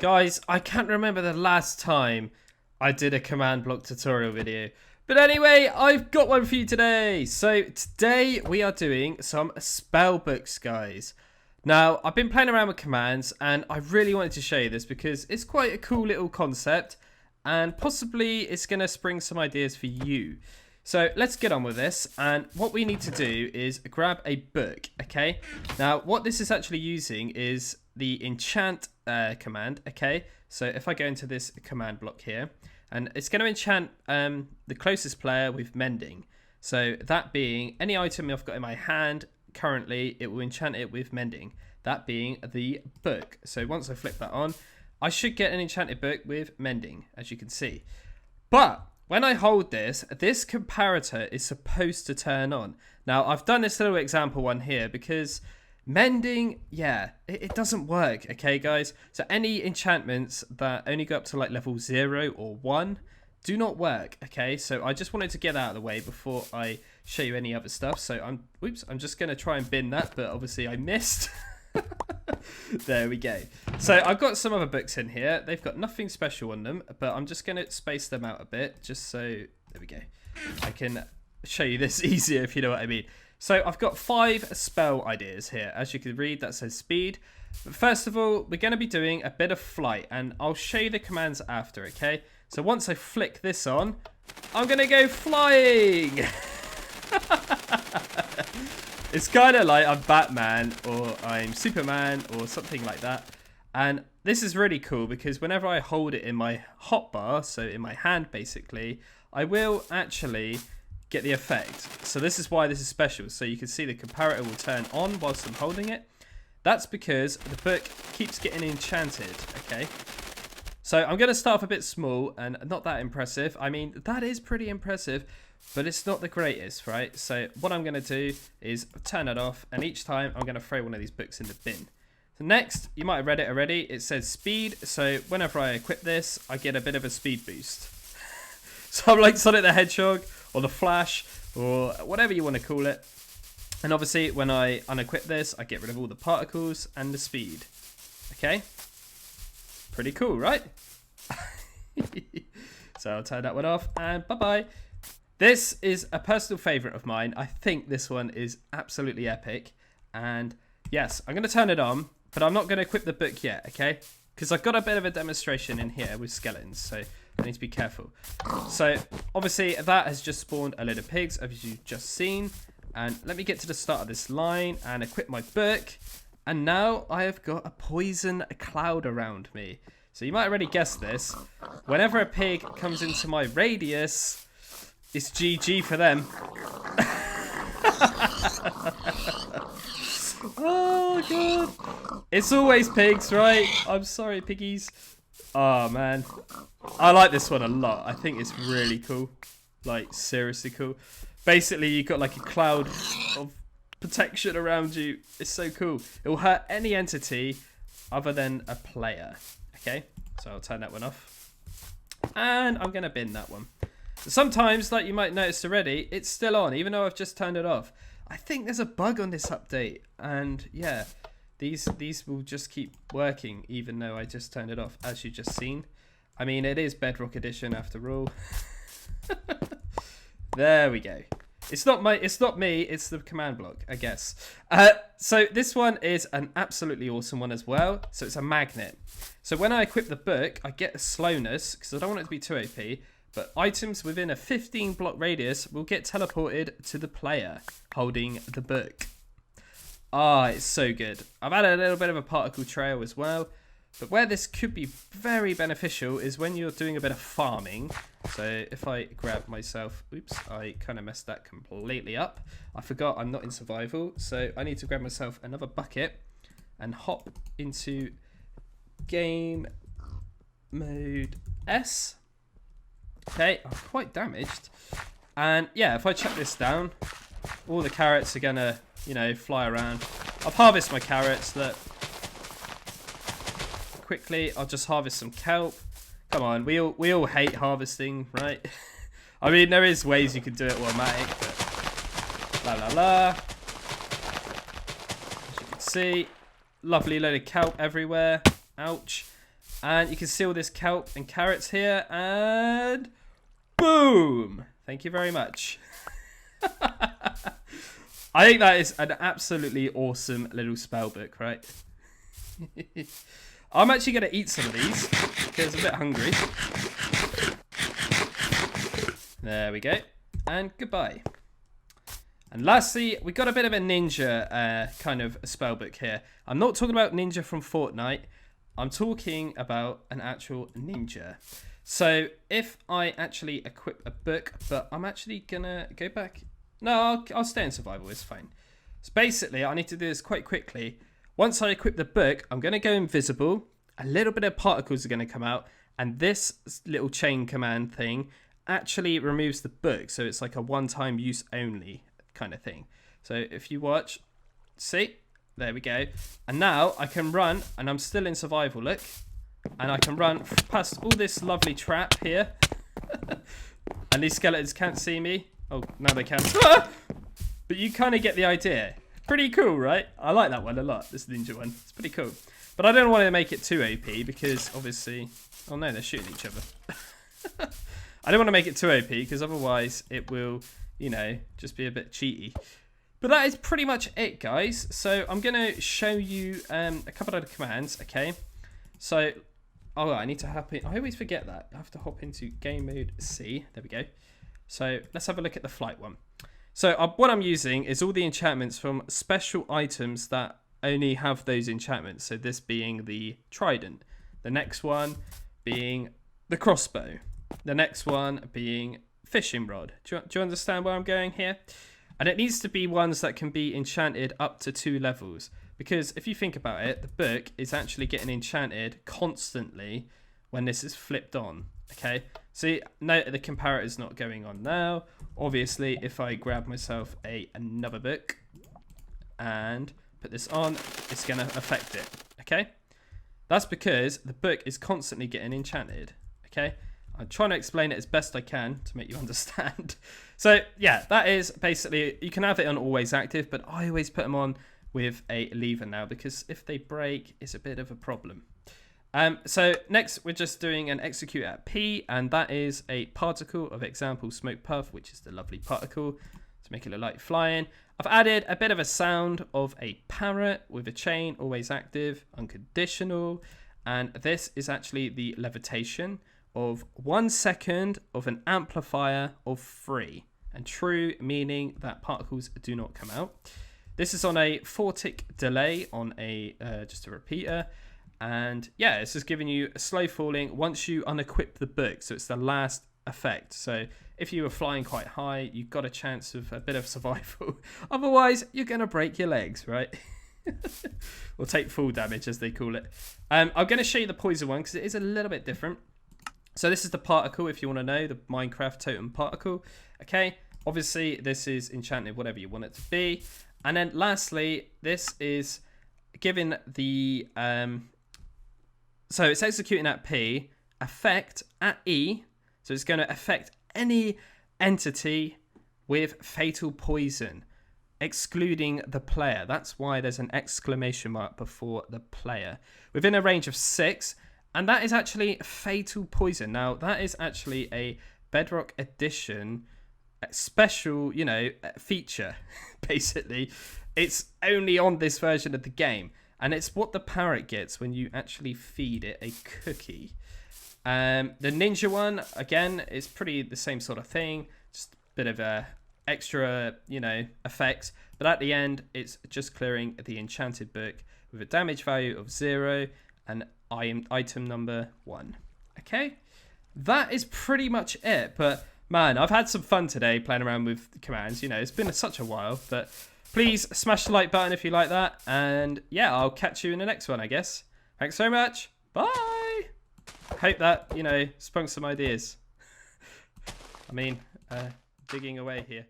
Guys, I can't remember the last time I did a command block tutorial video. But anyway, I've got one for you today. So today we are doing some spell books, guys. Now, I've been playing around with commands and I really wanted to show you this because it's quite a cool little concept and possibly it's going to spring some ideas for you. So let's get on with this, and what we need to do is grab a book, okay? Now, what this is actually using is the enchant command, okay? So if I go into this command block here, and it's going to enchant the closest player with mending. So that being any item I've got in my hand currently, it will enchant it with mending. That being the book. So once I flip that on, I should get an enchanted book with mending, as you can see. But when I hold this comparator is supposed to turn on. Now, I've done this little example one here because mending, yeah, it doesn't work, okay, guys? So any enchantments that only go up to like level 0 or 1 do not work, okay? So I just wanted to get that out of the way before I show you any other stuff. So I'm just going to try and bin that, but obviously I missed. There we go. So I've got some other books in here. They've got nothing special on them, but I'm just going to space them out a bit just so, there we go. I can show you this easier if you know what I mean. So I've got 5 spell ideas here. As you can read, that says speed. But first of all, we're going to be doing a bit of flight, and I'll show you the commands after, okay? So once I flick this on, I'm going to go flying. It's kind of like I'm Batman or I'm Superman or something like that. And this is really cool because whenever I hold it in my hotbar, so in my hand basically, I will actually get the effect. So this is why this is special. So you can see the comparator will turn on whilst I'm holding it. That's because the book keeps getting enchanted, okay? So I'm going to start off a bit small and not that impressive. I mean, that is pretty impressive, but it's not the greatest, right? So what I'm going to do is turn it off, and each time I'm going to throw one of these books in the bin. So next, you might have read it already, it says speed. So whenever I equip this, I get a bit of a speed boost. So I'm like Sonic the Hedgehog or the Flash or whatever you want to call it. And obviously when I unequip this, I get rid of all the particles and the speed. Okay? Pretty cool, right? So I'll turn that one off and bye-bye. This is a personal favourite of mine. I think this one is absolutely epic. And yes, I'm going to turn it on, but I'm not going to equip the book yet, okay? Because I've got a bit of a demonstration in here with skeletons, so I need to be careful. So obviously that has just spawned a load of pigs, as you've just seen. And let me get to the start of this line and equip my book. And now I have got a poison cloud around me. So you might already guess this. Whenever a pig comes into my radius, it's GG for them. Oh, God. It's always pigs, right? I'm sorry, piggies. Oh, man. I like this one a lot. I think it's really cool. Like, seriously cool. Basically, you've got like a cloud of protection around you. It's so cool. It will hurt any entity other than a player. Okay, so I'll turn that one off. And I'm going to bin that one. Sometimes, like you might notice already, it's still on, even though I've just turned it off. I think there's a bug on this update. And yeah, these will just keep working, even though I just turned it off, as you just seen. I mean, it is Bedrock Edition after all. There we go. It's not me, it's the command block, I guess. So this one is an absolutely awesome one as well. So it's a magnet. So when I equip the book, I get a slowness, because I don't want it to be too OP, but items within a 15 block radius will get teleported to the player holding the book. Ah, it's so good. I've added a little bit of a particle trail as well. But where this could be very beneficial is when you're doing a bit of farming. So if I grab myself, oops, I kind of messed that completely up. I forgot I'm not in survival. So I need to grab myself another bucket and hop into game mode S. Okay, I'm quite damaged. And yeah, if I chuck this down, all the carrots are going to, you know, fly around. I've harvested my carrots that... Quickly, I'll just harvest some kelp. Come on, we all hate harvesting, right? I mean, there is ways you can do it automatic, but la la la. As you can see, lovely load of kelp everywhere. Ouch. And you can see all this kelp and carrots here. And boom. Thank you very much. I think that is an absolutely awesome little spell book, right? I'm actually going to eat some of these because I'm a bit hungry. There we go. And goodbye. And lastly, we got a bit of a ninja kind of spell book here. I'm not talking about ninja from Fortnite. I'm talking about an actual ninja. So if I actually equip a book, but I'm actually going to go back. No, I'll stay in survival. It's fine. So basically, I need to do this quite quickly. Once I equip the book, I'm going to go invisible. A little bit of particles are going to come out. And this little chain command thing actually removes the book. So it's like a one-time use only kind of thing. So if you watch, see, there we go. And now I can run, and I'm still in survival, look. And I can run past all this lovely trap here. And these skeletons can't see me. Oh, now they can. Ah! But you kind of get the idea. Pretty cool, right? I like that one a lot, this ninja one. It's pretty cool. But I don't want to make it too OP because obviously... Oh no, they're shooting each other. I don't want to make it too OP because otherwise it will, you know, just be a bit cheaty. But that is pretty much it, guys. So I'm going to show you a couple of commands, okay? So, oh, I need to hop in. I always forget that. I have to hop into game mode C. There we go. So let's have a look at the flight one. So what I'm using is all the enchantments from special items that only have those enchantments. So this being the trident. The next one being the crossbow. The next one being fishing rod. Do you understand where I'm going here? And it needs to be ones that can be enchanted up to 2 levels. Because if you think about it, the book is actually getting enchanted constantly when this is flipped on. Okay, see, note the comparator's not going on now. Obviously, if I grab myself another book and put this on, it's going to affect it. Okay, that's because the book is constantly getting enchanted. Okay, I'm trying to explain it as best I can to make you understand. So yeah, that is basically, you can have it on always active, but I always put them on with a lever now because if they break, it's a bit of a problem. So next we're just doing an execute at P, and that is a particle of example smoke puff, which is the lovely particle to make it look like flying. I've added a bit of a sound of a parrot with a chain, always active, unconditional, and this is actually the levitation of 1 second of an amplifier of 3, and true meaning that particles do not come out. This is on a 4-tick delay on a just a repeater. And yeah, it's just giving you a slow falling once you unequip the book. So it's the last effect. So if you were flying quite high, you've got a chance of a bit of survival. Otherwise, you're going to break your legs, right? Or take full damage, as they call it. I'm going to show you the poison one because it is a little bit different. So this is the particle, if you want to know, the Minecraft totem particle. Okay, obviously this is enchanted, whatever you want it to be. And then lastly, this is given the... So it's executing at P, effect at E. So it's going to affect any entity with fatal poison, excluding the player. That's why there's an exclamation mark before the player. Within a range of 6, and that is actually fatal poison. Now, that is actually a Bedrock edition special, you know, feature, basically. It's only on this version of the game. And it's what the parrot gets when you actually feed it a cookie. The ninja one, again, is pretty the same sort of thing. Just a bit of a extra, you know, effects. But at the end, it's just clearing the enchanted book with a damage value of 0 and item number 1. Okay? That is pretty much it. But, man, I've had some fun today playing around with the commands. You know, it's been such a while, but... Please smash the like button if you like that. And yeah, I'll catch you in the next one, I guess. Thanks so much. Bye. Hope that, you know, sprung some ideas. I mean, digging away here.